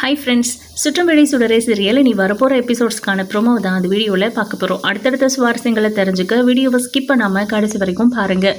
Hi friends, சுற்றம்பழி சுடரே serial இனி வரப்போகிற எபிசோட்ஸ்க்கான ப்ரோமோ தான் அந்த வீடியோவில் பார்க்க போகிறோம். அடுத்தடுத்த சுவாரஸ்யங்களை தெரிஞ்சுக்க வீடியோவை ஸ்கிப் பண்ணாமல் கடைசி வரைக்கும் பாருங்கள்.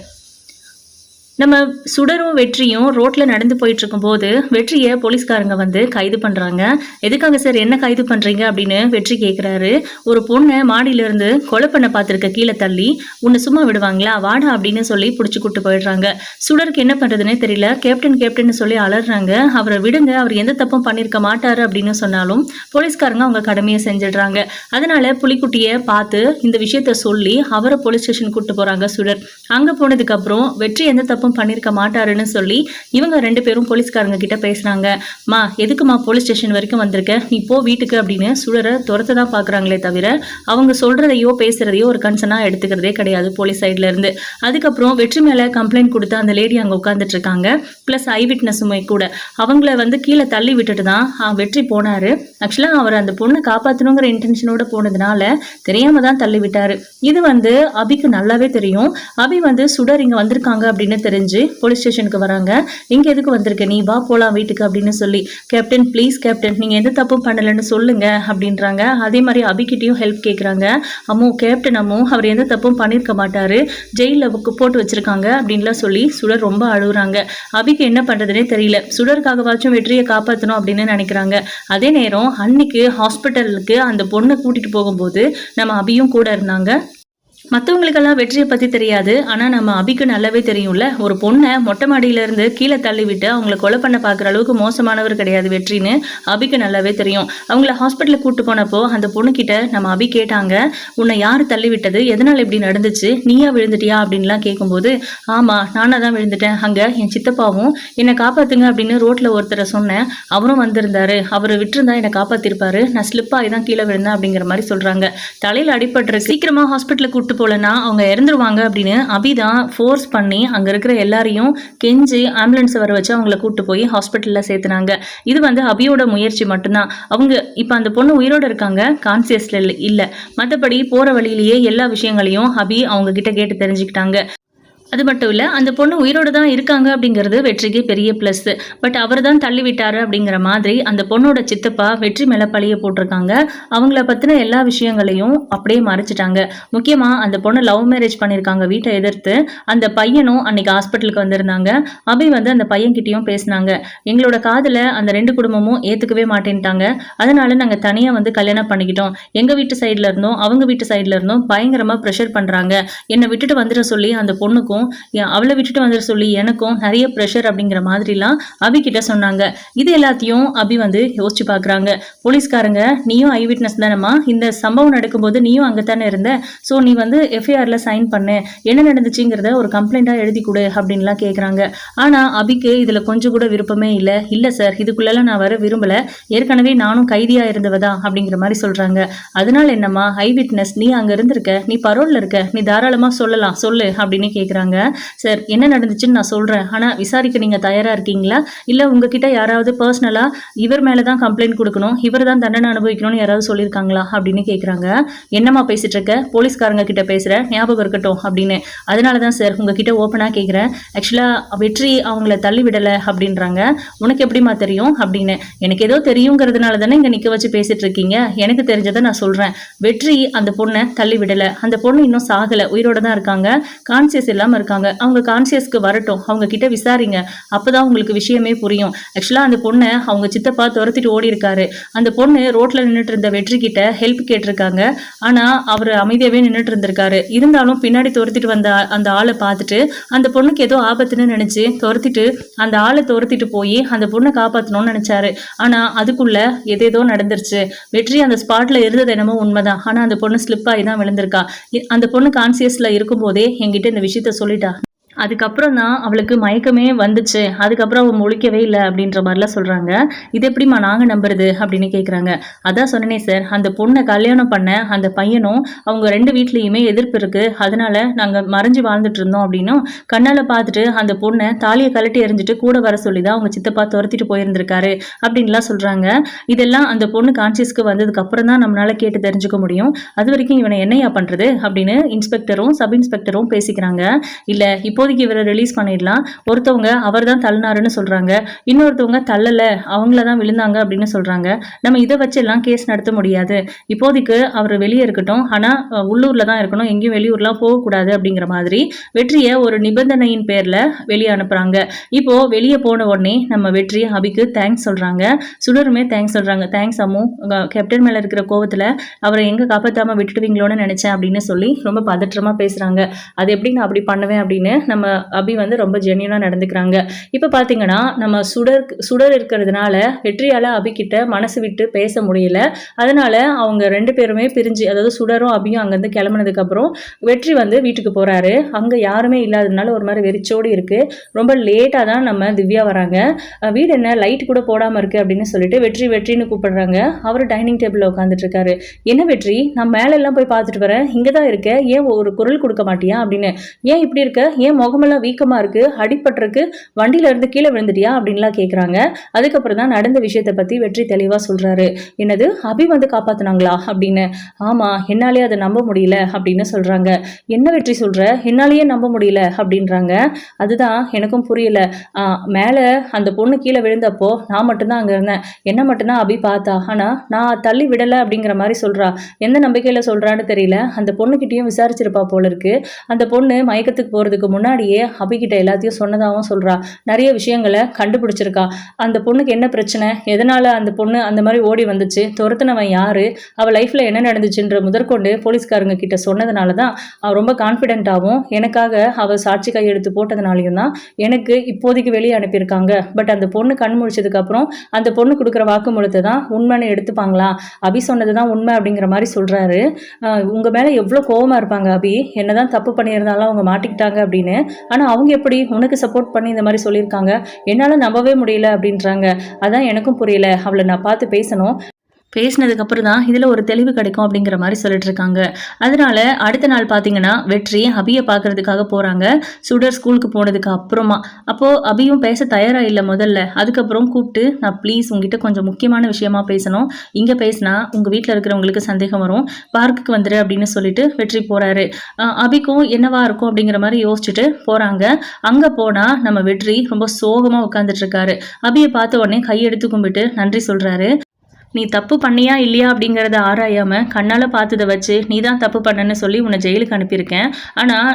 நம்ம சுடரும் வெற்றியும் ரோட்டில் நடந்து போயிட்டு இருக்கும்போது வெற்றியை போலீஸ்காரங்க வந்து கைது பண்ணுறாங்க. எதுக்காக சார் என்ன கைது பண்ணுறீங்க அப்படின்னு வெற்றி கேட்குறாரு. ஒரு பொண்ணை மாடியிலேருந்து கொலை பண்ண பார்த்துருக்க கீழே தள்ளி உன்னை சும்மா விடுவாங்களா, வாடா அப்படின்னு சொல்லி பிடிச்சி கூட்டு போயிடுறாங்க. சுடருக்கு என்ன பண்ணுறதுனே தெரியல. கேப்டன் சொல்லி அலறாங்க. அவரை விடுங்க, அவர் எந்த தப்பும் பண்ணியிருக்க மாட்டாரு அப்படின்னு சொன்னாலும் போலீஸ்காரங்க அவங்க கடமையை செஞ்சிடுறாங்க. அதனால புலிக்குட்டியை பார்த்து இந்த விஷயத்த சொல்லி அவரை போலீஸ் ஸ்டேஷன் கூட்டு போகிறாங்க சுடர். அங்கே போனதுக்கப்புறம் வெற்றி எந்த தப்பும் பண்ணிருக்க மாட்டாருன்னு சொல்லி இவங்க ரெண்டு பேரும் போலீஸ்காரங்க கிட்ட பேசுறாங்க. மா, எதுக்குமா போலீஸ் ஸ்டேஷன் வரைக்கும் வந்திருக்க, நீ போ வீட்டுக்கு அப்படின்னு சுடரை துரத்த தான் பாக்குறாங்களே தவிர அவங்க சொல்றதையோ பேசுறதையோ ஒரு கன்சர்னா எடுத்துக்கிறதே கிடையாது போலீஸ் சைட்ல இருந்து. அதுக்கப்புறம் வெற்றி மேல கம்ப்ளைண்ட் கொடுத்து அந்த லேடி அங்க உட்காந்துட்டு இருக்காங்க. பிளஸ் ஐ விட்னஸுமே கூட அவங்கள வந்து கீழே தள்ளி விட்டுட்டு தான் வெற்றி போனாரு. ஆக்சுவலா அவர் அந்த பொண்ணை காப்பாற்றணுங்கிற இன்டென்ஷனோட போனதுனால தெரியாம தான் தள்ளி விட்டாரு. இது வந்து அபிக்கு நல்லாவே தெரியும். அபி வந்து சுடர் இங்க வந்திருக்காங்க அப்படின்னு தெரிஞ்சு போலீஸ் ஸ்டேஷனுக்கு வராங்க. இங்க எதுக்கு வந்திருக்க, நீ வா போலாம் வீட்டுக்கு அப்படின்னு சொல்லி. கேப்டன் ப்ளீஸ் கேப்டன், நீங்க எந்த தப்பும் பண்ணலன்னு சொல்லுங்க அப்படின்றாங்க. அதே மாதிரி அபிகிட்டையும் ஹெல்ப் கேட்குறாங்க. கேப்டன் அவர் எந்த தப்பும் பண்ணியிருக்க மாட்டாரு, ஜெயிலில் போட்டு வச்சிருக்காங்க அப்படின்லாம் சொல்லி சுடர் ரொம்ப அழுகுறாங்க. அபிக்கு என்ன பண்றதுனே தெரியல. சுடருக்காகவாச்சும் வெற்றியை காப்பாற்றணும் அப்படின்னு நினைக்கிறாங்க. அதே நேரம் அன்னைக்கு ஹாஸ்பிட்டலுக்கு அந்த பொண்ணை கூட்டிட்டு போகும்போது நம்ம அபியும் கூட இருந்தாங்க. மற்றவங்களுக்கெல்லாம் வெற்றியை பற்றி தெரியாது, ஆனால் நம்ம அபிக்கு நல்லாவே தெரியும்ல. ஒரு பொண்ணை மொட்டை மாடியிலேருந்து கீழே தள்ளி விட்டு அவங்கள கொலை பண்ண பார்க்குற அளவுக்கு மோசமானவர் கிடையாது வெற்றின்னு அபிக்கு நல்லாவே தெரியும். அவங்கள ஹாஸ்பிட்டலுக்கு கூப்பிட்டு போனப்போ அந்த பொண்ணுக்கிட்ட நம்ம அபி கேட்டாங்க, உன்னை யார் தள்ளி விட்டது, எதனால் இப்படி நடந்துச்சு, நீயா விழுந்துட்டியா அப்படின்லாம் கேட்கும்போது, ஆமாம் நானாக தான் விழுந்துட்டேன், அங்கே என் சித்தப்பாவும் என்னை காப்பாற்றுங்க அப்படின்னு ரோட்டில் ஒருத்தரை சொன்னேன், அவரும் வந்திருந்தாரு, அவர் விட்டுருந்தா என்னை காப்பாற்றிருப்பாரு, நான் ஸ்லிப்பாகி தான் கீழே விழுந்தேன் அப்படிங்கிற மாதிரி சொல்கிறாங்க. தலையில் அடிபட்டுரு, சீக்கிரமாக ஹாஸ்பிட்டலுக்கு கூப்பிட்டு போலனா அவங்க இறந்துருவாங்க அப்படின்னு அபிதான் ஃபோர்ஸ் பண்ணி அங்க இருக்கிற எல்லாரையும் கெஞ்சி ஆம்புலன்ஸ் வர வச்சு அவங்கள கூட்டு போய் ஹாஸ்பிட்டல்ல சேர்த்துனாங்க. இது வந்து அபியோட முயற்சி மட்டும்தான். அவங்க இப்ப அந்த பொண்ணு உயிரோட இருக்காங்க, கான்சியஸ்ல இல்ல. மற்றபடி போற வழியிலேயே எல்லா விஷயங்களையும் அபி அவங்க கிட்ட கேட்டு தெரிஞ்சுக்கிட்டாங்க. அது மட்டும் இல்லை, அந்த பொண்ணு உயிரோடு தான் இருக்காங்க அப்படிங்கிறது வெற்றிக்கு பெரிய ப்ளஸ். பட் அவர் தான் தள்ளி விட்டாரு அப்படிங்கிற மாதிரி அந்த பொண்ணோட சித்தப்பா வெற்றி மேலே பழிய போட்டிருக்காங்க. அவங்கள பற்றின எல்லா விஷயங்களையும் அப்படியே மறைச்சிட்டாங்க. முக்கியமாக அந்த பொண்ணு லவ் மேரேஜ் பண்ணியிருக்காங்க வீட்டை எதிர்த்து. அந்த பையனும் அன்னைக்கு ஹாஸ்பிட்டலுக்கு வந்திருந்தாங்க. அபி வந்து அந்த பையன்கிட்டையும் பேசினாங்க. எங்களோட காதலை அந்த ரெண்டு குடும்பமும் ஏற்றுக்கவே மாட்டேன்ட்டாங்க, அதனால நாங்கள் தனியாக வந்து கல்யாணம் பண்ணிக்கிட்டோம். எங்கள் வீட்டு சைடில் இருந்தோம் அவங்க வீட்டு சைடில் இருந்தோம் பயங்கரமாக ப்ரெஷர் பண்ணுறாங்க. என்னை விட்டுட்டு வந்துட சொல்லி அந்த பொண்ணுக்கும் அவளை விட்டுட்டு வந்துட சொல்லி எனக்கும் நிறைய ப்ரெஷர் அப்படிங்கிற மாதிரிலாம் அபி கிட்ட சொன்னாங்க. இது எல்லாத்தையும் அபி வந்து யோசிச்சு பாக்குறாங்க. போலீஸ்காரங்க, நீயும் ஐ விட்னஸ் தானம்மா, இந்த சம்பவம் நடக்கும்போது நீயும் அங்கே தானே இருந்த, ஸோ நீ வந்து எஃப்ஐஆர்ல சைன் பண்ணு, என்ன நடந்துச்சுங்கிறத ஒரு கம்ப்ளைண்டா எழுதி கொடு அப்படின்லாம் கேட்குறாங்க. ஆனா அபிக்கு இதுல கொஞ்சம் கூட விருப்பமே இல்லை. இல்லை சார், இதுக்குள்ளெல்லாம் நான் வர விரும்பல, ஏற்கனவே நானும் கைதியா இருந்தவதா அப்படிங்கிற மாதிரி சொல்றாங்க. அதனால என்னம்மா ஐ விட்னஸ், நீ அங்க இருந்திருக்க, நீ பரோல்ல இருக்க, நீ தாராளமா சொல்லலாம், சொல்லு அப்படின்னு கேட்குறாங்க. சார், என்ன நடந்துச்சுன்னு நான் சொல்றேன், ஆனா விசாரிக்க நீங்க தயாரா இருக்கீங்களா, இல்ல உங்ககிட்ட யாராவது பர்சனலா இவர் மேலதான் கம்ப்ளைண்ட் கொடுக்கணும், இவர் தான் தண்டனை அனுபவிக்கணும்னு யாராவது சொல்லியிருக்காங்களா அப்படின்னு கேட்குறாங்க. என்னம்மா பேசிட்டு இருக்க, போலீஸ்காரங்க கிட்ட பேசுற, ஞாபகம் இருக்கட்டும் அப்படின்னு. அதனாலதான் சார் உங்ககிட்ட ஓப்பனா கேட்குறேன். ஆக்சுவலா வெற்றி அவங்கள தள்ளி விடலை அப்படின்றாங்க. உனக்கு எப்படிமா தெரியும் அப்படின்னு. எனக்கு ஏதோ தெரியுங்கிறதுனால தானே இங்க நிக்க வச்சு பேசிட்டு இருக்கீங்க, எனக்கு தெரிஞ்சதை நான் சொல்றேன். வெற்றி அந்த பொண்ணை தள்ளி விடலை, அந்த பொண்ணு இன்னும் சாகலை, உயிரோட தான் இருக்காங்க, கான்சியஸ் இல்லாம இருக்காங்க. அவங்க கான்சியஸ்க்கு வரட்டும், அவங்க கிட்ட விசாரிங்க, அப்பதான் உங்களுக்கு விஷயமே புரியும். ஆக்சுவலா அந்த பொண்ணை அவங்க சித்தப்பா துரத்திட்டு ஓடி இருக்காரு. அந்த பொண்ணு ரோட்ல நின்றுட்டு இருந்த வெற்றி கிட்ட ஹெல்ப் கேட்டிருக்காங்க. ஆனா அவர் அமைதியாவே நின்றுட்டு இருந்திருக்காரு. இருந்தாலும் பின்னாடி துரத்திட்டு வந்த அந்த ஆளை பார்த்துட்டு அந்த பொண்ணுக்கு ஏதோ ஆபத்துன்னு நினைச்சு துரத்திட்டு அந்த ஆளை துரத்திட்டு போய் அந்த பொண்ணை காப்பாற்றணும்னு நினைச்சாரு. ஆனா அதுக்குள்ள எதேதோ நடந்துருச்சு. வெற்றி அந்த ஸ்பாட்ல இருந்தது என்னமோ உண்மைதான், ஆனா அந்த பொண்ணு ஸ்லிப் ஆகி தான் விழுந்திருக்கா. அந்த பொண்ணு கான்சியஸ்ல இருக்கும் போதே என்கிட்ட இந்த விஷயத்த சொல்லிட்டா. அதுக்கப்புறம் தான் அவளுக்கு மயக்கமே வந்துச்சு, அதுக்கப்புறம் அவள் முழிக்கவே இல்லை அப்படின்ற மாதிரிலாம் சொல்கிறாங்க. இது எப்படிமா நாங்கள் நம்புறது அப்படின்னு கேட்குறாங்க. அதான் சொன்னனே சார், அந்த பொண்ணை கல்யாணம் பண்ண அந்த பையனும் அவங்க ரெண்டு வீட்லேயுமே எதிர்ப்பு இருக்குது, அதனால நாங்கள் மறைஞ்சு வாழ்ந்துட்டு இருந்தோம் அப்படின்னும் கண்ணால் பார்த்துட்டு அந்த பொண்ணை தாலியை கழட்டி எறிஞ்சிட்டு கூட வர சொல்லி தான் அவங்க சித்தப்பா துரத்திட்டு போயிருந்திருக்காரு அப்படின்லாம் சொல்கிறாங்க. இதெல்லாம் அந்த பொண்ணு கான்சியஸ்க்கு வந்ததுக்கு அப்புறம் தான் நம்மளால கேட்டு தெரிஞ்சுக்க முடியும். அது வரைக்கும் இவனை என்னையா பண்ணுறது அப்படின்னு இன்ஸ்பெக்டரும் சப் இன்ஸ்பெக்டரும் பேசிக்கிறாங்க. இல்லை இப்போ இப்போதைக்கு இவரை ரிலீஸ் பண்ணிடலாம். ஒருத்தவங்க அவர் தான் தள்ளினாருன்னு சொல்றாங்க, இன்னொருத்தவங்க தள்ளல அவங்கள தான் விழுந்தாங்க அப்படின்னு சொல்றாங்க. நம்ம இதை வச்செல்லாம் கேஸ் நடத்த முடியாது. இப்போதைக்கு அவர் வெளியே இருக்கட்டும், ஆனா உள்ளூர்ல தான் இருக்கணும், எங்கேயும் வெளியூர்லாம் போகக்கூடாது அப்படிங்கிற மாதிரி வெற்றியை ஒரு நிபந்தனையின் பேர்ல வெளியே அனுப்புறாங்க. இப்போ வெளியே போன உடனே நம்ம வெற்றி அபிக்கு தேங்க்ஸ் சொல்றாங்க. சுடருமே தேங்க்ஸ் சொல்றாங்க. தேங்க்ஸ் அம்மு, கேப்டன் மேல இருக்கிற கோவத்துல அவரை எங்க காப்பாத்தாம விட்டுடுவீங்களோன்னு நினைச்சேன் அப்படின்னு சொல்லி ரொம்ப பதற்றமா பேசுறாங்க. அது எப்படி நான் அப்படி பண்ணுவேன் அப்படின்னு நம்ம அபி வந்து ரொம்ப ஜென்யூனா நடந்துக்கிறாங்க. இப்ப பாத்தீங்கன்னா நம்ம சுடர் இருக்கிறதுனால வெற்றியால அபி கிட்ட மனசு விட்டு பேச முடியல. அதனால அவங்க 2 பேருமே பிரிஞ்சு, அதாவது சுடரும் அபியும் அங்கிருந்து கிளம்புனதுக்கு அப்புறம் வெற்றி வந்து வீட்டுக்கு போறாரு. அங்க யாருமே இல்லாததுனால ஒரு மாதிரி வெறிச்சோடி இருக்கு. ரொம்ப லேட்டா தான் நம்ம திவ்யா வராங்க. வீடு என்ன லைட் கூட போடாம இருக்கு அப்படின்னு சொல்லிட்டு வெற்றின்னு கூப்பிடுறாங்க. அவர் டைனிங் டேபிள்ல உட்காந்துட்டு இருக்காரு. என்ன வெற்றி, நான் மேல எல்லாம் போய் பார்த்துட்டு வரேன், இங்கதான் இருக்க, ஏன் ஒரு குரல் கொடுக்க மாட்டியா அப்படின்னு. ஏன் இப்படி இருக்க, ஏன் முகமெல்லாம் வீக்கமா இருக்கு, அடிபட்டிருக்கு, வண்டியில இருந்து கீழே விழுந்துட்டியா அப்படின்லாம் கேட்குறாங்க. அதுக்கப்புறம் தான் நடந்த விஷயத்தை பத்தி வெற்றி தெளிவா சொல்றாரு. என்னது, அபி வந்து காப்பாத்தினாங்களா அப்படின்னு. ஆமா, என்னாலே அதை நம்ப முடியல அப்படின்னு சொல்றாங்க. என்ன வெற்றி சொல்ற, என்னாலேயே நம்ப முடியல அப்படின்றாங்க. அதுதான் எனக்கும் புரியல. மேல அந்த பொண்ணு கீழே விழுந்தப்போ நான் மட்டும்தான் அங்க இருந்தேன், என்ன மட்டும்தான் அபி பார்த்தா, ஆனா நான் தள்ளி விடல அப்படிங்கிற மாதிரி சொல்றா. எந்த நம்பிக்கையில சொல்றான்னு தெரியல. அந்த பொண்ணுகிட்டயும் விசாரிச்சிருப்பா போல இருக்கு. அந்த பொண்ணு மயக்கத்துக்கு போறதுக்கு முன்னாடியே அபிகிட்ட எல்லாத்தையும் சொன்னதாகவும் சொல்றா. நிறைய விஷயங்களை கண்டுபிடிச்சிருக்கா. அந்த பொண்ணுக்கு என்ன பிரச்சனை, எதனால அந்த பொண்ணு அந்த மாதிரி ஓடி வந்துச்சு, துரத்துனவன் யாரு, அவ லைஃப்ல என்ன நடந்துச்சுன்ற முதற்கொண்டு போலீஸ்காரங்க கிட்ட சொன்னதுனால தான் அவ ரொம்ப கான்ஃபிடென்ட்டாகவும் எனக்காக அவ சாட்சி கையெழுத்து போட்டதுனாலையும் தான் எனக்கு இப்போதைக்கு வெளியே அனுப்பியிருக்காங்க. பட் அந்த பொண்ணு கண் முழிச்சதுக்கு அப்புறம் அந்த பொண்ணு கொடுக்குற வாக்குமூலத்தை தான் உண்மைன்னு எடுத்துப்பாங்களா, அபி சொன்னது தான் உண்மை அப்படிங்கிற மாதிரி சொல்றாரு. உங்க மேல எவ்வளவு கோவமா இருப்பாங்க அபி, என்னதான் தப்பு பண்ணியிருந்தாலும் அவங்க மாட்டிக்கிட்டாங்க அப்படின்னு. ஆனா அவங்க எப்படி உனக்கு சப்போர்ட் பண்ணி இந்த மாதிரி சொல்லியிருக்காங்க, என்னால நம்பவே முடியல அப்படின்றாங்க. அதான் எனக்கும் புரியல, அவளை நான் பார்த்து பேசணும், பேசினதுக்கு அப்புறம் தான் இதில் ஒரு தெளிவு கிடைக்கும் அப்படிங்கிற மாதிரி சொல்லிட்டு இருக்காங்க. அதனால அடுத்த நாள் பார்த்தீங்கன்னா வெற்றி அபியை பார்க்கறதுக்காக போகிறாங்க. சுடர் ஸ்கூலுக்கு போனதுக்கு அப்புறமா. அப்போது அபியும் பேச தயாராக இல்லை முதல்ல. அதுக்கப்புறம் கூப்பிட்டு, நான் ப்ளீஸ் உங்ககிட்ட கொஞ்சம் முக்கியமான விஷயமா பேசணும், இங்கே பேசினா உங்கள் வீட்டில் இருக்கிறவங்களுக்கு சந்தேகம் வரும், பார்க்குக்கு வந்துடு அப்படின்னு சொல்லிட்டு வெற்றி போகிறாரு. அபிக்கும் என்னவா இருக்கும் அப்படிங்கிற மாதிரி யோசிச்சுட்டு போகிறாங்க. அங்கே போனால் நம்ம வெற்றி ரொம்ப சோகமாக உட்காந்துட்டு இருக்காரு. அபியை பார்த்த உடனே கையெடுத்து கும்பிட்டு நன்றி சொல்கிறாரு. நீ தப்பு பண்ணியா இல்லையா அப்படிங்கிறத ஆராயாம கண்ணால பார்த்ததை வச்சு நீ தான் தப்பு பண்ணன்னு சொல்லி உன்னை ஜெயிலுக்கு அனுப்பியிருக்கேன். ஆனால்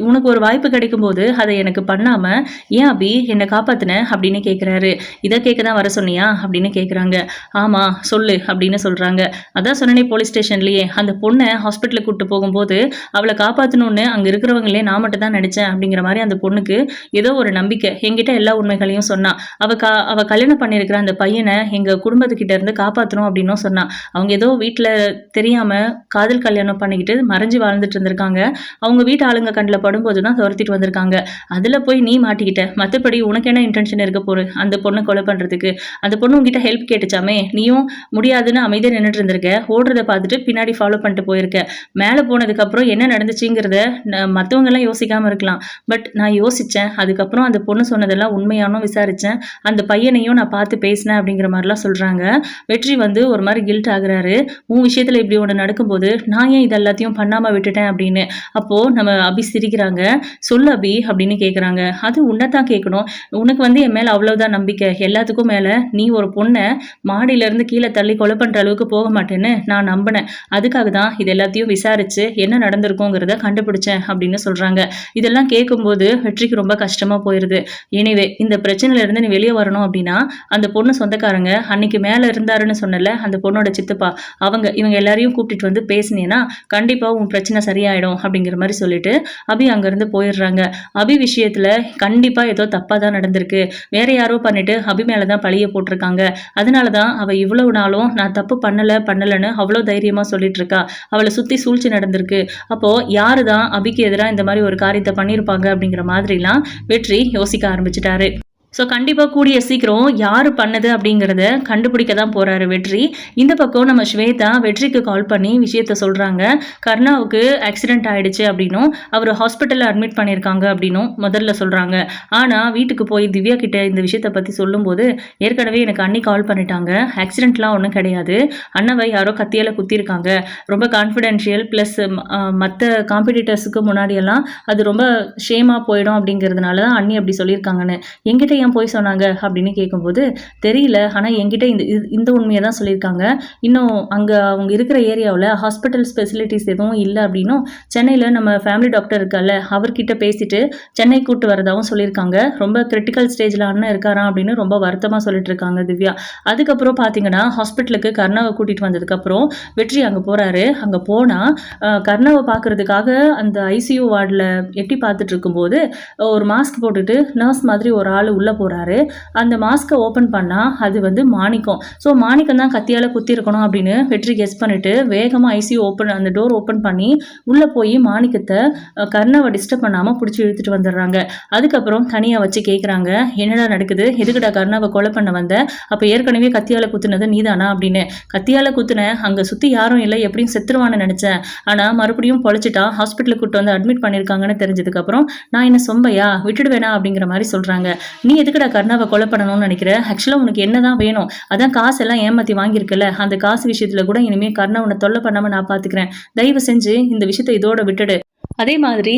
உனக்கு ஒரு வாய்ப்பு கிடைக்கும் போது அதை எனக்கு பண்ணாம ஏன் அபி என்னை காப்பாத்தின அப்படின்னு கேட்குறாரு. இதை கேட்க தான் வர சொன்னியா அப்படின்னு கேட்குறாங்க. ஆமா சொல்லு அப்படின்னு சொல்றாங்க. அதான் சொன்னனே போலீஸ் ஸ்டேஷன்லயே அந்த பொண்ணை ஹாஸ்பிட்டலுக்கு கூப்பிட்டு போகும்போது அவளை காப்பாற்றணும்னு அங்கே இருக்கிறவங்களே நான் மட்டும் தான் நினைச்சேன் அப்படிங்கிற மாதிரி அந்த பொண்ணுக்கு ஏதோ ஒரு நம்பிக்கை, என்கிட்ட எல்லா உண்மைகளையும் சொன்னா. அவ கல்யாணம் பண்ணியிருக்கிற அந்த பையனை எங்க குடும்பத்துக்கிட்ட இருந்து காப்பாற்றணும் அப்படின்னும் சொன்னா. அவங்க ஏதோ வீட்டில் தெரியாம காதல் கல்யாணம் பண்ணிக்கிட்டு மறைஞ்சு வாழ்ந்துட்டு இருந்திருக்காங்க. அவங்க வீட்டு ஆளுங்க கண்ணில் படும்போது தான் துரத்திட்டு வந்திருக்காங்க. அதில் போய் நீ மாட்டிக்கிட்ட, மற்றபடி உனக்கு என்ன இன்டென்ஷன் இருக்க போரு அந்த பொண்ணை கொலை பண்ணுறதுக்கு? அந்த பொண்ணு உங்ககிட்ட ஹெல்ப் கேட்டுச்சாமே, நீயும் முடியாதுன்னு அமைதியாக நின்றுட்டு இருந்திருக்க, ஓடுறத பார்த்துட்டு பின்னாடி ஃபாலோ பண்ணிட்டு போயிருக்க. மேலே போனதுக்கப்புறம் என்ன நடந்துச்சுங்கிறத மற்றவங்க எல்லாம் யோசிக்காம இருக்கலாம், பட் நான் யோசித்தேன். அதுக்கப்புறம் அந்த பொண்ணு சொன்னதெல்லாம் உண்மையானும் விசாரித்தேன், அந்த பையனையும் நான் பார்த்து பேசினேன் அப்படிங்கிற மாதிரிலாம் சொல்கிறாங்க. வெற்றி வந்து ஒரு மாதிரி கில்ட் ஆகுறாரு. உன் விஷயத்துல இப்படி ஒன்று நடக்கும்போது நான் ஏன் இது எல்லாத்தையும் பண்ணாம விட்டுட்டேன் அப்படின்னு. அப்போ நம்ம அபி சிரிக்கிறாங்க. சொல்லு அபி அப்படின்னு கேட்குறாங்க. அது உன்னைத்தான் கேட்கணும், உனக்கு வந்து என் மேல அவ்வளவுதான் நம்பிக்கை, எல்லாத்துக்கும் மேல நீ ஒரு பொண்ணை மாடியில இருந்து கீழே தள்ளி கொலை பண்ற அளவுக்கு போக மாட்டேன்னு நான் நம்பினேன். அதுக்காக தான் இது எல்லாத்தையும் விசாரிச்சு என்ன நடந்திருக்குங்கிறத கண்டுபிடிச்சேன் அப்படின்னு சொல்றாங்க. இதெல்லாம் கேட்கும்போது வெற்றிக்கு ரொம்ப கஷ்டமா போயிருது. எனிவே இந்த பிரச்சனையில இருந்து நீ வெளியே வரணும் அப்படின்னா அந்த பொண்ணு சொந்தக்காரங்க அன்னைக்கு மேல இருந்தாருன்னு சொன்னல, அந்த பொண்ணோட சித்தப்பா, இவங்க எல்லாரையும் கூப்பிட்டு வந்து பேசினேன்னா கண்டிப்பா உன் பிரச்சனை சரியாயிடும் அப்படிங்கிற மாதிரி சொல்லிட்டு அபி அங்கிருந்து போயிடுறாங்க. அபி விஷயத்துல கண்டிப்பா ஏதோ தப்பா தான் நடந்திருக்கு, வேற யாரோ பண்ணிட்டு அபி மேலதான் பழிய போட்டிருக்காங்க. அதனாலதான் அவ இவ்வளவு நாளும் நான் தப்பு பண்ணலன்னு அவ்வளவு தைரியமா சொல்லிட்டு இருக்கா. அவளை சுத்தி சூழ்ச்சி நடந்திருக்கு. அப்போ யாருதான் அபிக்கு எதிராக இந்த மாதிரி ஒரு காரியத்தை பண்ணியிருப்பாங்க அப்படிங்கிற மாதிரிலாம் வெற்றி யோசிக்க ஆரம்பிச்சிட்டாரு. ஸோ கண்டிப்பாக கூடிய சீக்கிரம் யார் பண்ணது அப்படிங்கிறத கண்டுபிடிக்க தான் போகிறாரு வெற்றி. இந்த பக்கம் நம்ம ஸ்வேதா வெற்றிக்கு கால் பண்ணி விஷயத்த சொல்கிறாங்க. கர்ணாவுக்கு ஆக்சிடென்ட் ஆகிடுச்சு அப்படின்னும் அவர் ஹாஸ்பிட்டலில் அட்மிட் பண்ணியிருக்காங்க அப்படின்னும் முதல்ல சொல்கிறாங்க. ஆனால் வீட்டுக்கு போய் திவ்யா கிட்ட இந்த விஷயத்தை பற்றி சொல்லும்போது, ஏற்கனவே எனக்கு அண்ணி கால் பண்ணிட்டாங்க, ஆக்சிடென்ட்லாம் ஒன்றும் கிடையாது, அண்ணாவை யாரோ கத்தியால் குத்திருக்காங்க, ரொம்ப கான்ஃபிடென்ஷியல் ப்ளஸ் மற்ற காம்படிட்டர்ஸுக்கு முன்னாடியெல்லாம் அது ரொம்ப ஷேமாக போயிடும் அப்படிங்கிறதுனால தான் அண்ணி அப்படி சொல்லியிருக்காங்கன்னு. எங்கிட்ட ஏன் போய் சொன்னாங்க அப்படின்னு கேட்கும்போது, தெரியல, ஆனால் என்கிட்ட இந்த உண்மையை தான் சொல்லியிருக்காங்க. இன்னும் அங்கே அவங்க இருக்கிற ஏரியாவில் ஹாஸ்பிட்டல் ஃபெசிலிட்டிஸ் எதுவும் இல்லை அப்படின்னும், சென்னையில் நம்ம ஃபேமிலி டாக்டர் இருக்கால அவர்கிட்ட பேசிட்டு சென்னை கூட்டு வரதாகவும் சொல்லியிருக்காங்க. ரொம்ப கிரிட்டிக்கல் ஸ்டேஜில் அண்ணன் இருக்காராம் அப்படின்னு ரொம்ப வருத்தமாக சொல்லிட்டு இருக்காங்க திவ்யா. அதுக்கப்புறம் பார்த்தீங்கன்னா ஹாஸ்பிட்டலுக்கு கர்ணாவை கூட்டிகிட்டு வந்ததுக்கப்புறம் வெற்றி அங்கே போகிறாரு. அங்கே போனால் கர்ணாவை பார்க்கறதுக்காக அந்த ஐசியூ வார்டில் எட்டி பார்த்துட்டு இருக்கும்போது ஒரு மாஸ்க் போட்டுட்டு நர்ஸ் மாதிரி ஒரு ஆள் உள்ளே போகிறாரு. அந்த மாஸ்கை ஓப்பன் பண்ணால் அது வந்து மாணிக்கம். ஸோ மாணிக்கம் தான் கத்தியால் குத்திருக்கணும் அப்படின்னு வெற்றி கெஸ் பண்ணிவிட்டு வேகமாக ஐசியூ அந்த டோர் ஓப்பன் பண்ணி உள்ளே போய் மாணிக்கத்தை கர்ணாவை டிஸ்டர்ப் பண்ணாமல் பிடிச்சி இழுத்துட்டு வந்துடுறாங்க. அதுக்கப்புறம் தனியாக வச்சு கேட்குறாங்க, என்னடா நடக்குது, எதுக்குடா கர்ணாவை கொலை பண்ண வந்த, அப்போ ஏற்கனவே கத்தியால் குத்துனது நீதானா அப்படின்னு. கத்தியால் குத்துனேன், அங்கே சுற்றி யாரும் இல்லை, எப்படியும் செத்துருவான்னு நினச்சேன், ஆனால் மறுபடியும் பொழைச்சிட்டா, ஹாஸ்பிட்டலுக்கு கூட்டு வந்து அட்மிட் பண்ணியிருக்காங்கன்னு தெரிஞ்சதுக்கப்புறம் நான் என்ன சொம்பையா விட்டுடுவேனா அப்படிங்கிற மாதிரி சொல்கிறாங்க. நீ எதுக்குடா கர்ணாவை கொலை பண்ணணும்னு நினைக்கிற, ஆக்சுவலாக உனக்கு என்ன தான் வேணும், அதான் காசெல்லாம் ஏமாற்றி வாங்கியிருக்கல, அந்த காசு விஷயத்தில் கூட இனிமேல் கர்ணா உன்னை தொல்லை பண்ணாமல் நான் பார்த்துக்கிறேன், தயவு செஞ்சு இந்த விஷயத்தை இதோட விட்டுடு. அதே மாதிரி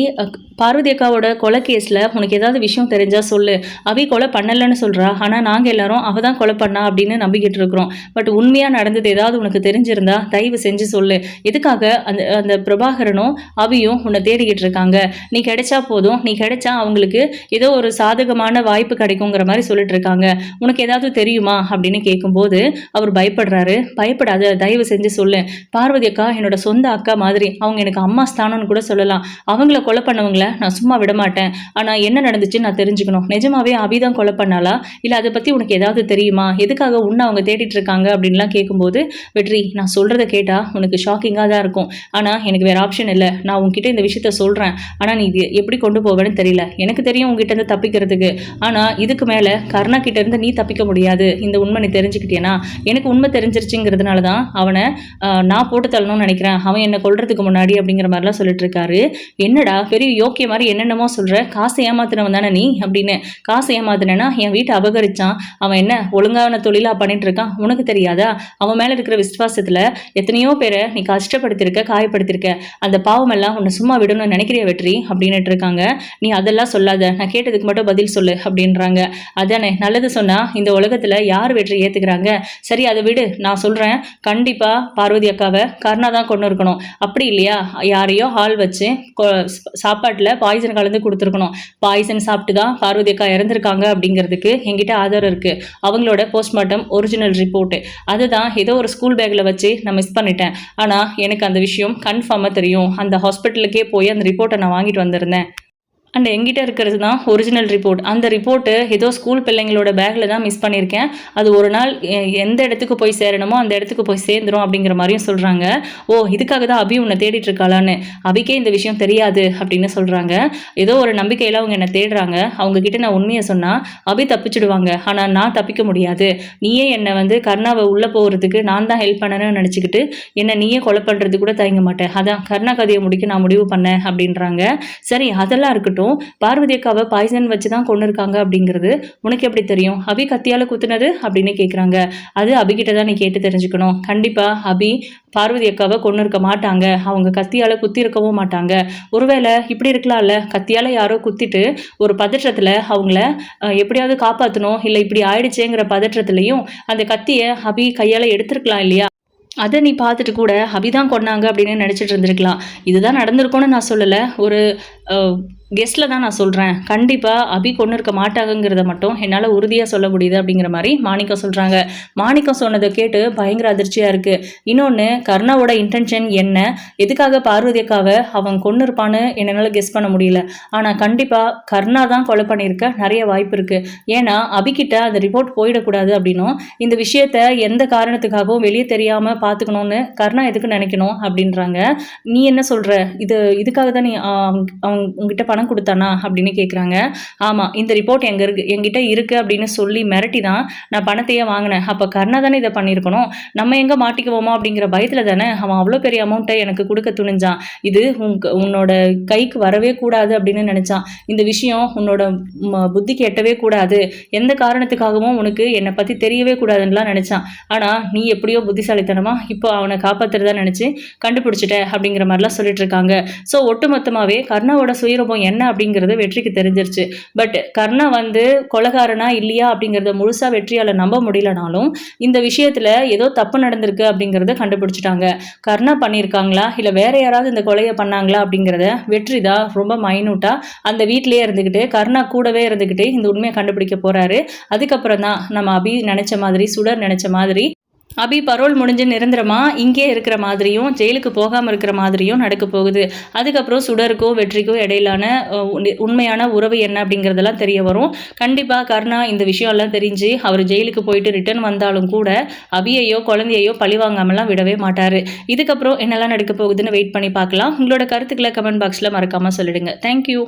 பார்வதி அக்காவோட கொலை கேஸில் உனக்கு ஏதாவது விஷயம் தெரிஞ்சால் சொல்லு, அவை கொலை பண்ணலைன்னு சொல்கிறா, ஆனால் நாங்கள் எல்லாரும் அவள் தான் கொலை பண்ணா அப்படின்னு நம்பிக்கிட்டு இருக்கிறோம். பட் உண்மையாக நடந்தது ஏதாவது உனக்கு தெரிஞ்சிருந்தா தயவு செஞ்சு சொல்லு. எதுக்காக அந்த பிரபாகரனும் அவியும் உன்னை தேடிக்கிட்டு இருக்காங்க, நீ கிடைச்சா போதும், நீ கிடைச்சா அவங்களுக்கு ஏதோ ஒரு சாதகமான வாய்ப்பு கிடைக்குங்கிற மாதிரி சொல்லிட்டு இருக்காங்க, உனக்கு ஏதாவது தெரியுமா அப்படின்னு கேட்கும்போது அவர் பயப்படுறாரு. பயப்படாத, தயவு செஞ்சு சொல்லு, பார்வதி அக்கா என்னோட சொந்த அக்கா மாதிரி, அவங்க எனக்கு அம்மா ஸ்தானம்னு கூட சொல்லலாம், அவங்கள கொலை பண்ணவங்கள நான் சும்மா விட மாட்டேன், ஆனால் என்ன நடந்துச்சு நான் தெரிஞ்சுக்கணும், நிஜமாவே அபிதான் கொலை பண்ணாலா, இல்லை அதை பற்றி உனக்கு ஏதாவது தெரியுமா, எதுக்காக உன்னை அவங்க தேடிட்டு இருக்காங்க அப்படின்லாம் கேட்கும்போது, வெற்றி நான் சொல்கிறத கேட்டால் உனக்கு ஷாக்கிங்காக தான் இருக்கும், ஆனால் எனக்கு வேறு ஆப்ஷன் இல்லை, நான் உங்ககிட்ட இந்த விஷயத்த சொல்கிறேன், ஆனால் நீ இது எப்படி கொண்டு போவேன்னு தெரியல, எனக்கு தெரியும் உங்ககிட்ட இருந்து தப்பிக்கிறதுக்கு, ஆனால் இதுக்கு மேலே கர்ணா கிட்ட இருந்து நீ தப்பிக்க முடியாது, இந்த உண்மை நீ தெரிஞ்சுக்கிட்டேனா, எனக்கு உண்மை தெரிஞ்சிருச்சுங்கிறதுனால தான் அவனை நான் போட்டு தள்ளணும்னு நினைக்கிறேன், அவன் என்னை கொல்றதுக்கு முன்னாடி அப்படிங்கிற மாதிரிலாம் சொல்லிட்டு இருக்காரு. என்னடா பெரிய யோக்கிய மாதிரி என்னென்னமோ சொல்ற, காசை ஏமாத்தினவன் தானே நீ அப்படின்னு. காசை ஏமாத்தினா என் வீட்டை அபகரிச்சான், அவன் என்ன ஒழுங்கான தொழிலா பண்ணிட்டு இருக்கான், உனக்கு தெரியாதா, அவன் மேல இருக்கிற விசுவாசத்துல எத்தனையோ பேரை நீ கஷ்டப்படுத்திருக்க, காயப்படுத்திருக்க, அந்த பாவம் எல்லாம் உன்னை சும்மா விடணும்னு நினைக்கிறிய வெற்றி அப்படின்னுட்டு இருக்காங்க. நீ அதெல்லாம் சொல்லாத, நான் கேட்டதுக்கு மட்டும் பதில் சொல்லு அப்படின்றாங்க. அதானே நல்லது சொன்னா இந்த உலகத்துல யார் வெற்றி ஏத்துக்கிறாங்க, சரி அதை விடு, நான் சொல்றேன், கண்டிப்பா பார்வதி அக்காவை கர்ணா தான் கொண்டு இருக்கணும், அப்படி இல்லையா யாரையோ ஆள் வச்சு சாப்பாட்டில் பாய்சன் கலந்து கொடுத்துருக்கணும், பாய்சன் சாப்பிட்டு தான் பார்வதி அக்கா இறந்துருக்காங்க அப்படிங்கிறதுக்கு என்கிட்ட ஆதாரம் இருக்குது, அவங்களோட போஸ்ட்மார்ட்டம் ஒரிஜினல் ரிப்போர்ட்டு, அதுதான் ஏதோ ஒரு ஸ்கூல் பேக்கில் வச்சு நான் மிஸ் பண்ணிட்டேன், ஆனால் எனக்கு அந்த விஷயம் கன்ஃபார்மாக தெரியும், அந்த ஹாஸ்பிட்டலுக்கே போய் அந்த ரிப்போர்ட்டை நான் வாங்கிட்டு வந்திருந்தேன், அண்ட் எங்கிட்ட இருக்கிறது தான் ஒரிஜினல் ரிப்போர்ட், அந்த ரிப்போர்ட்டு ஏதோ ஸ்கூல் பிள்ளைங்களோட பேக்கில் தான் மிஸ் பண்ணியிருக்கேன், அது ஒரு நாள் எந்த இடத்துக்கு போய் சேரணுமோ அந்த இடத்துக்கு போய் சேர்ந்துடும் அப்படிங்கிற மாதிரியும் சொல்கிறாங்க. ஓ இதுக்காக தான் அபி உன்னை தேடிட்டு இருக்காளான்னு, அபிக்கே இந்த விஷயம் தெரியாது அப்படின்னு சொல்கிறாங்க. ஏதோ ஒரு நம்பிக்கையில் அவங்க என்னை தேடுறாங்க, அவங்கக்கிட்ட நான் உண்மையை சொன்னால் அபி தப்பிச்சுடுவாங்க, ஆனால் நான் தப்பிக்க முடியாது, நீயே என்னை வந்து கர்ணாவை உள்ளே போகிறதுக்கு நான் தான் ஹெல்ப் பண்ணணும்னு நினச்சிக்கிட்டு என்னை நீயே கொலை பண்ணுறது கூட தயங்க மாட்டேன், அதான் கர்ணா கதையை முடிக்க நான் முடிவு பண்ணேன் அப்படின்றாங்க. சரி அதெல்லாம் இருக்கட்டும், பார்வதி அக்காவை பாய்சன் வச்சு தான் கொண்டு இருக்காங்க அப்படிங்கிறது உனக்கு எப்படி தெரியும், அபி கத்தியால குத்துனது அப்படின்னு கேட்குறாங்க. அது அபிகிட்ட தான் நீ கேட்டு தெரிஞ்சுக்கணும், கண்டிப்பா அபி பார்வதி அக்காவை கொண்டு இருக்க மாட்டாங்க, அவங்க கத்தியால குத்தி இருக்கவும் மாட்டாங்க, ஒருவேளை இப்படி இருக்கலாம்ல, கத்தியால யாரோ குத்திட்டு ஒரு பதற்றத்துல அவங்கள எப்படியாவது காப்பாற்றணும், இல்லை இப்படி ஆயிடுச்சேங்கிற பதற்றத்துலையும் அந்த கத்தியை அபி கையால எடுத்திருக்கலாம் இல்லையா, அதை நீ பார்த்துட்டு கூட அபிதான் கொண்டாங்க அப்படின்னு நினச்சிட்டு இருந்திருக்கலாம். இதுதான் நடந்திருக்கும்னு நான் சொல்லலை, ஒரு கெஸ்ட்டில் தான் நான் சொல்கிறேன், கண்டிப்பாக அபி கொண்டு இருக்க மாட்டாங்கிறத மட்டும் என்னால் உறுதியாக சொல்ல முடியுது அப்படிங்கிற மாதிரி மாணிக்கம் சொல்கிறாங்க. மாணிக்கம் சொன்னதை கேட்டு பயங்கர அதிர்ச்சியாக இருக்குது. இன்னொன்று, கர்ணாவோட இன்டென்ஷன் என்ன, எதுக்காக பார்வதி அக்காவை அவன் கொண்டு இருப்பான்னு என்னால் கெஸ் பண்ண முடியல, ஆனால் கண்டிப்பாக கர்ணா தான் கொலை பண்ணியிருக்க நிறைய வாய்ப்பு இருக்குது, ஏன்னா அபிகிட்ட அந்த ரிப்போர்ட் போயிடக்கூடாது அப்படின்னும், இந்த விஷயத்த எந்த காரணத்துக்காகவும் வெளியே தெரியாமல் பார்த்துக்கணுன்னு கர்ணா எதுக்கு நினைக்கணும் அப்படின்றாங்க. நீ என்ன சொல்கிற, இதுக்காக தான் நீ அவங்க உங்ககிட்ட பணம் பணம் கொடுத்தானா அப்படின்னு கேட்குறாங்க. ஆமாம், இந்த ரிப்போர்ட் என்கிட்ட இருக்குது அப்படின்னு சொல்லி மிரட்டி தான் நான் பணத்தையே வாங்கினேன். அப்போ கர்ணா தானே இதை பண்ணியிருக்கணும். நம்ம எங்கே மாட்டிக்குவோமோ அப்படிங்கிற பயத்தில் தானே அவன் அவ்வளோ பெரிய அமௌண்ட்டை எனக்கு கொடுக்க துணிஞ்சான். இது உன்னோட கைக்கு வரவே கூடாது அப்படின்னு நினச்சான். இந்த விஷயம் உன்னோட புத்திக்கு எட்டவே கூடாது. எந்த காரணத்துக்காகவும் உனக்கு என்னை பற்றி தெரியவே கூடாதுன்னுலாம் நினச்சான். ஆனால் நீ எப்படியோ புத்திசாலித்தனமா இப்போ அவனை காப்பாற்றுறதா நினச்சி கண்டுபிடிச்சிட்ட அப்படிங்கிற மாதிரிலாம் சொல்லிட்டு இருக்காங்க. ஸோ ஒட்டுமொத்தமாகவே கர்ணாவோட சுயரூபம் என்ன அப்படிங்கிறது வெற்றிக்கு தெரிஞ்சிருச்சு. பட் கர்ணா கொலைகாரனா இல்லையா அப்படிங்கிறத முழுசாக வெற்றியால் நம்ப முடியலனாலும் இந்த விஷயத்தில் ஏதோ தப்பு நடந்திருக்கு அப்படிங்கிறத கண்டுபிடிச்சிட்டாங்க. கர்ணா பண்ணியிருக்காங்களா இல்லை வேற யாராவது இந்த கொலையை பண்ணாங்களா அப்படிங்கிறத வெற்றி தான் ரொம்ப மைனூட்டாக அந்த வீட்டிலேயே இருந்துக்கிட்டு கர்ணா கூடவே இருந்துக்கிட்டு இந்த உண்மையை கண்டுபிடிக்க போகிறாரு. அதுக்கப்புறம் தான் நம்ம அபி நினச்ச மாதிரி, சுடர் நினச்ச மாதிரி அபி பரோல் முடிஞ்சு நிரந்தரமாக இங்கே இருக்கிற மாதிரியும் ஜெயிலுக்கு போகாமல் இருக்கிற மாதிரியும் நடக்க போகுது. அதுக்கப்புறம் சுடருக்கோ வெற்றிக்கோ இடையிலான உண்மையான உறவு என்ன அப்படிங்கிறதெல்லாம் தெரிய வரும். கண்டிப்பாக கர்ணா இந்த விஷயம்லாம் தெரிஞ்சு அவர் ஜெயிலுக்கு போயிட்டு ரிட்டர்ன் வந்தாலும் கூட அபியையோ குழந்தையையோ பழிவாங்காமலாம் விடவே மாட்டார். இதுக்கப்புறம் என்னெல்லாம் நடக்க போகுதுன்னு வெயிட் பண்ணி பார்க்கலாம். உங்களோட கருத்துக்களை கமெண்ட் பாக்ஸில் மறக்காமல் சொல்லிடுங்க. தேங்க்யூ.